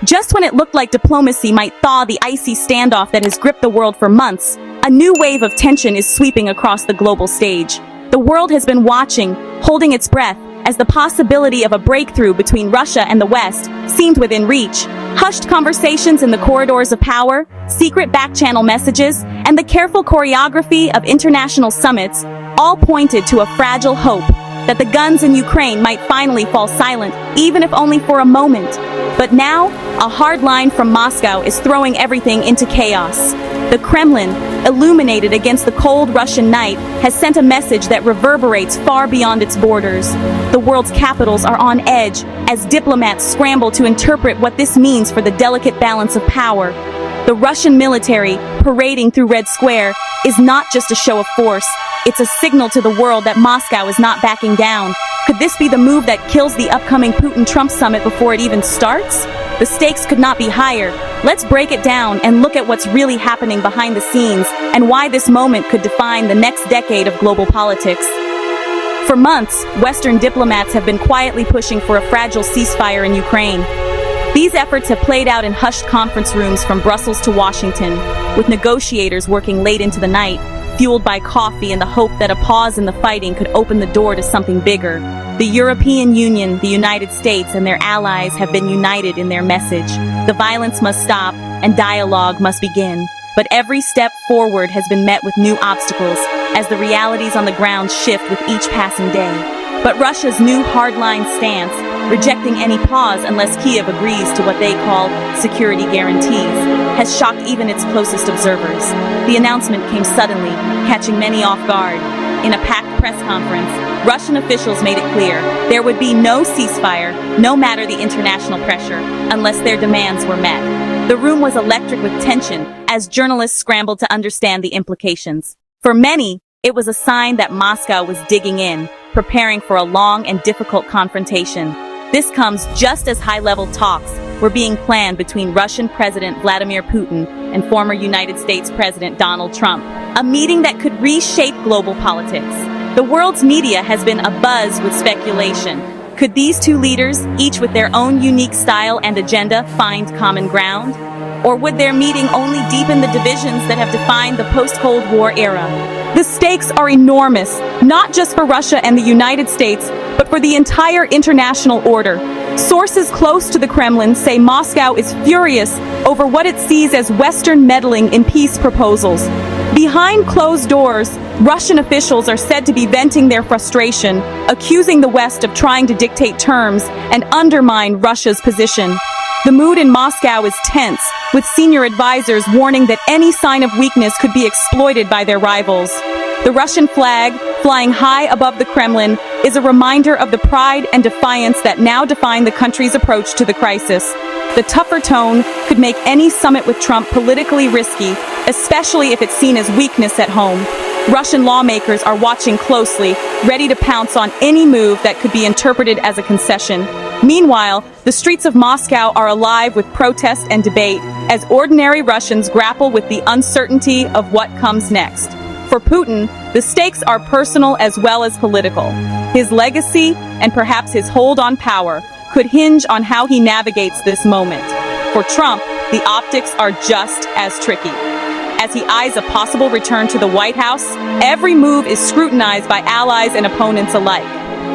Just when it looked like diplomacy might thaw the icy standoff that has gripped the world for months, a new wave of tension is sweeping across the global stage. The world has been watching, holding its breath, as the possibility of a breakthrough between Russia and the West seemed within reach. Hushed conversations in the corridors of power, secret back-channel messages, and the careful choreography of international summits all pointed to a fragile hope that the guns in Ukraine might finally fall silent, even if only for a moment. But now, a hard line from Moscow is throwing everything into chaos. The Kremlin, illuminated against the cold Russian night, has sent a message that reverberates far beyond its borders. The world's capitals are on edge as diplomats scramble to interpret what this means for the delicate balance of power. The Russian military, parading through Red Square, is not just a show of force. It's a signal to the world that Moscow is not backing down. Could this be the move that kills the upcoming Putin-Trump summit before it even starts? The stakes could not be higher. Let's break it down and look at what's really happening behind the scenes and why this moment could define the next decade of global politics. For months, Western diplomats have been quietly pushing for a fragile ceasefire in Ukraine. These efforts have played out in hushed conference rooms from Brussels to Washington, with negotiators working late into the night, fueled by coffee and the hope that a pause in the fighting could open the door to something bigger. The European Union, the United States, and their allies have been united in their message. The violence must stop, and dialogue must begin. But every step forward has been met with new obstacles, as the realities on the ground shift with each passing day. But Russia's new hardline stance, rejecting any pause unless Kiev agrees to what they call security guarantees, has shocked even its closest observers. The announcement came suddenly, catching many off guard. In a packed press conference, Russian officials made it clear there would be no ceasefire, no matter the international pressure, unless their demands were met. The room was electric with tension as journalists scrambled to understand the implications. For many, it was a sign that Moscow was digging in, preparing for a long and difficult confrontation. This comes just as high-level talks were being planned between Russian President Vladimir Putin and former United States President Donald Trump, a meeting that could reshape global politics. The world's media has been abuzz with speculation. Could these two leaders, each with their own unique style and agenda, find common ground? Or would their meeting only deepen the divisions that have defined the post-Cold War era? The stakes are enormous, not just for Russia and the United States, but for the entire international order. Sources close to the Kremlin say Moscow is furious over what it sees as Western meddling in peace proposals. Behind closed doors, Russian officials are said to be venting their frustration, accusing the West of trying to dictate terms and undermine Russia's position. The mood in Moscow is tense, with senior advisors warning that any sign of weakness could be exploited by their rivals. The Russian flag, flying high above the Kremlin, is a reminder of the pride and defiance that now define the country's approach to the crisis. The tougher tone could make any summit with Trump politically risky, especially if it's seen as weakness at home. Russian lawmakers are watching closely, ready to pounce on any move that could be interpreted as a concession. Meanwhile, the streets of Moscow are alive with protest and debate as ordinary Russians grapple with the uncertainty of what comes next. For Putin, the stakes are personal as well as political. His legacy, and perhaps his hold on power, could hinge on how he navigates this moment. For Trump, the optics are just as tricky. As he eyes a possible return to the White House, every move is scrutinized by allies and opponents alike.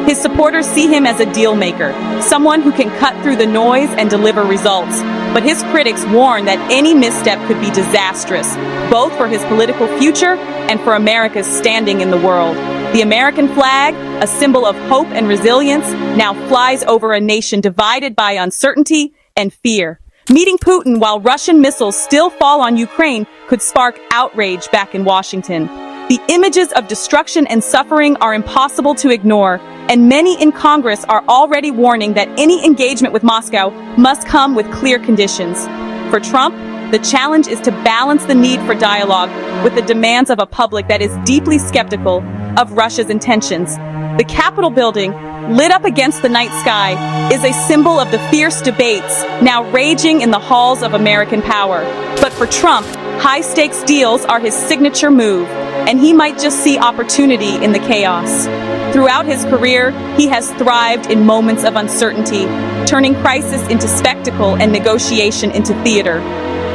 His supporters see him as a deal maker, someone who can cut through the noise and deliver results. But his critics warn that any misstep could be disastrous, both for his political future and for America's standing in the world. The American flag, a symbol of hope and resilience, now flies over a nation divided by uncertainty and fear. Meeting Putin while Russian missiles still fall on Ukraine could spark outrage back in Washington. The images of destruction and suffering are impossible to ignore, and many in Congress are already warning that any engagement with Moscow must come with clear conditions. For Trump, the challenge is to balance the need for dialogue with the demands of a public that is deeply skeptical of Russia's intentions. The Capitol building, lit up against the night sky, is a symbol of the fierce debates now raging in the halls of American power. But for Trump, high-stakes deals are his signature move. and he might just see opportunity in the chaos. Throughout his career, he has thrived in moments of uncertainty, turning crisis into spectacle and negotiation into theater.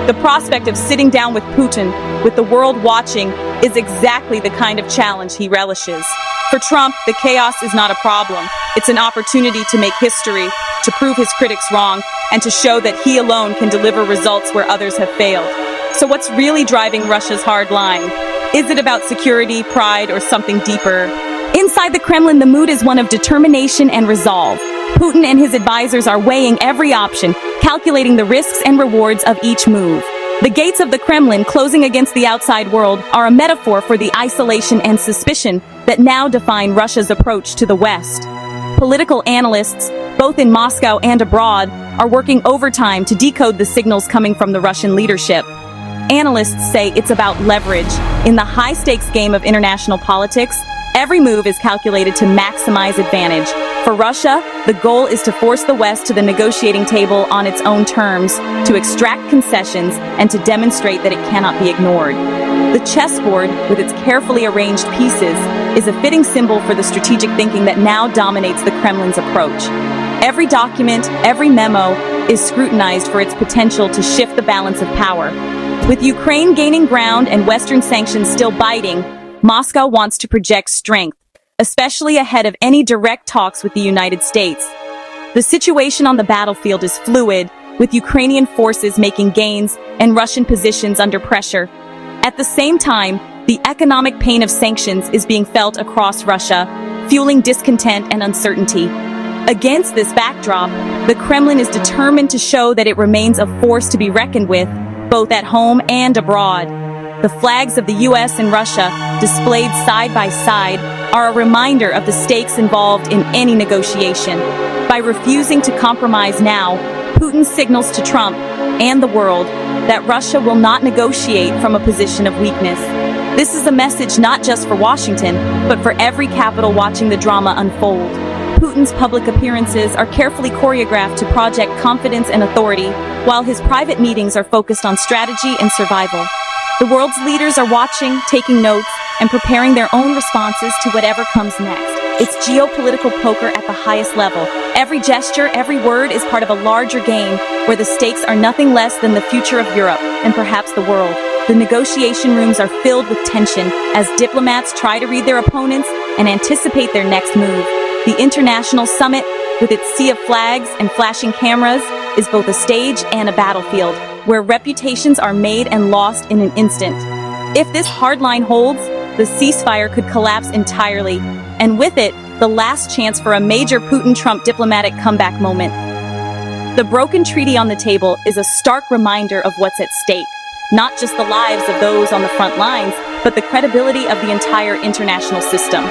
The prospect of sitting down with Putin, with the world watching, is exactly the kind of challenge he relishes. For Trump, the chaos is not a problem. It's an opportunity to make history, to prove his critics wrong, and to show that he alone can deliver results where others have failed. So what's really driving Russia's hard line? Is it about security, pride, or something deeper? Inside the Kremlin, the mood is one of determination and resolve. Putin and his advisors are weighing every option, calculating the risks and rewards of each move. The gates of the Kremlin closing against the outside world are a metaphor for the isolation and suspicion that now define Russia's approach to the West. Political analysts, both in Moscow and abroad, are working overtime to decode the signals coming from the Russian leadership. Analysts say it's about leverage. In the high-stakes game of international politics, every move is calculated to maximize advantage. For Russia, the goal is to force the West to the negotiating table on its own terms, to extract concessions, and to demonstrate that it cannot be ignored. The chessboard, with its carefully arranged pieces, is a fitting symbol for the strategic thinking that now dominates the Kremlin's approach. Every document, every memo, is scrutinized for its potential to shift the balance of power. With Ukraine gaining ground and Western sanctions still biting, Moscow wants to project strength, especially ahead of any direct talks with the United States. The situation on the battlefield is fluid, with Ukrainian forces making gains and Russian positions under pressure. At the same time, the economic pain of sanctions is being felt across Russia, fueling discontent and uncertainty. Against this backdrop, the Kremlin is determined to show that it remains a force to be reckoned with, both at home and abroad. The flags of the U.S. and Russia, displayed side by side, are a reminder of the stakes involved in any negotiation. By refusing to compromise now, Putin signals to Trump and the world that Russia will not negotiate from a position of weakness. This is a message not just for Washington, but for every capital watching the drama unfold. Putin's public appearances are carefully choreographed to project confidence and authority, while his private meetings are focused on strategy and survival. The world's leaders are watching, taking notes, and preparing their own responses to whatever comes next. It's geopolitical poker at the highest level. Every gesture, every word is part of a larger game where the stakes are nothing less than the future of Europe and perhaps the world. The negotiation rooms are filled with tension as diplomats try to read their opponents and anticipate their next move. The international summit, with its sea of flags and flashing cameras, is both a stage and a battlefield, where reputations are made and lost in an instant. If this hardline holds, the ceasefire could collapse entirely, and with it, the last chance for a major Putin-Trump diplomatic comeback moment. The broken treaty on the table is a stark reminder of what's at stake, not just the lives of those on the front lines, but the credibility of the entire international system.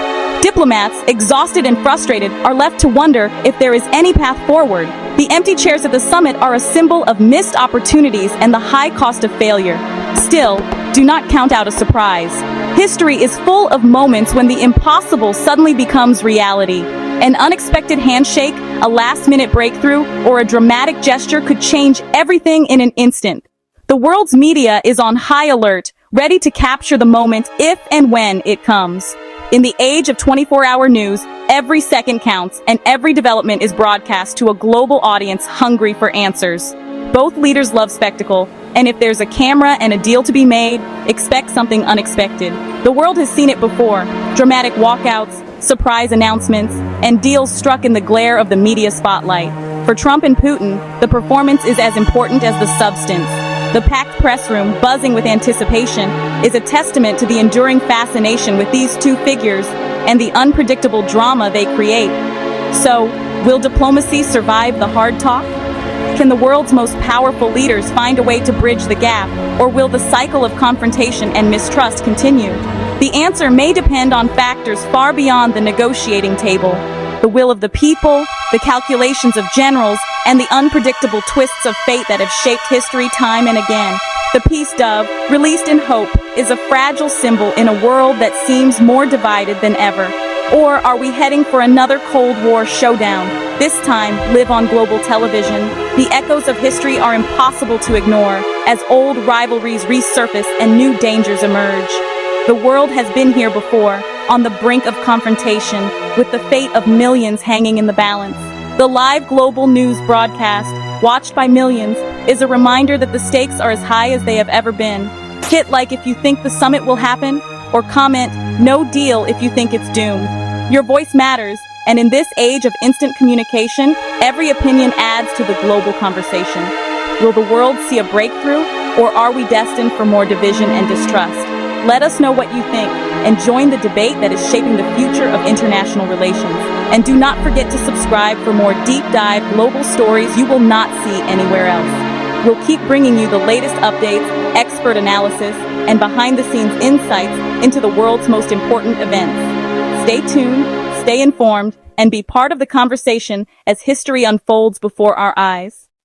Diplomats, exhausted and frustrated, are left to wonder if there is any path forward. The empty chairs at the summit are a symbol of missed opportunities and the high cost of failure. Still, do not count out a surprise. History is full of moments when the impossible suddenly becomes reality. An unexpected handshake, a last-minute breakthrough, or a dramatic gesture could change everything in an instant. The world's media is on high alert, ready to capture the moment if and when it comes. In the age of 24-hour news, every second counts, and every development is broadcast to a global audience hungry for answers. Both leaders love spectacle, and if there's a camera and a deal to be made, expect something unexpected. The world has seen it before: dramatic walkouts, surprise announcements, and deals struck in the glare of the media spotlight. For Trump and Putin, the performance is as important as the substance. The packed press room, buzzing with anticipation, is a testament to the enduring fascination with these two figures and the unpredictable drama they create. So, will diplomacy survive the hard talk? Can the world's most powerful leaders find a way to bridge the gap, or will the cycle of confrontation and mistrust continue? The answer may depend on factors far beyond the negotiating table: the will of the people, the calculations of generals, and the unpredictable twists of fate that have shaped history time and again. The peace dove, released in hope, is a fragile symbol in a world that seems more divided than ever. Or are we heading for another Cold War showdown, this time live on global television? The echoes of history are impossible to ignore as old rivalries resurface and new dangers emerge. The world has been here before, on the brink of confrontation, with the fate of millions hanging in the balance. The live global news broadcast, watched by millions, is a reminder that the stakes are as high as they have ever been. Hit like if you think the summit will happen, or comment, no deal if you think it's doomed. Your voice matters, and in this age of instant communication, every opinion adds to the global conversation. Will the world see a breakthrough, or are we destined for more division and distrust? Let us know what you think, and join the debate that is shaping the future of international relations. And do not forget to subscribe for more deep dive global stories you will not see anywhere else. We'll keep bringing you the latest updates, expert analysis, and behind-the-scenes insights into the world's most important events. Stay tuned, stay informed, and be part of the conversation as history unfolds before our eyes.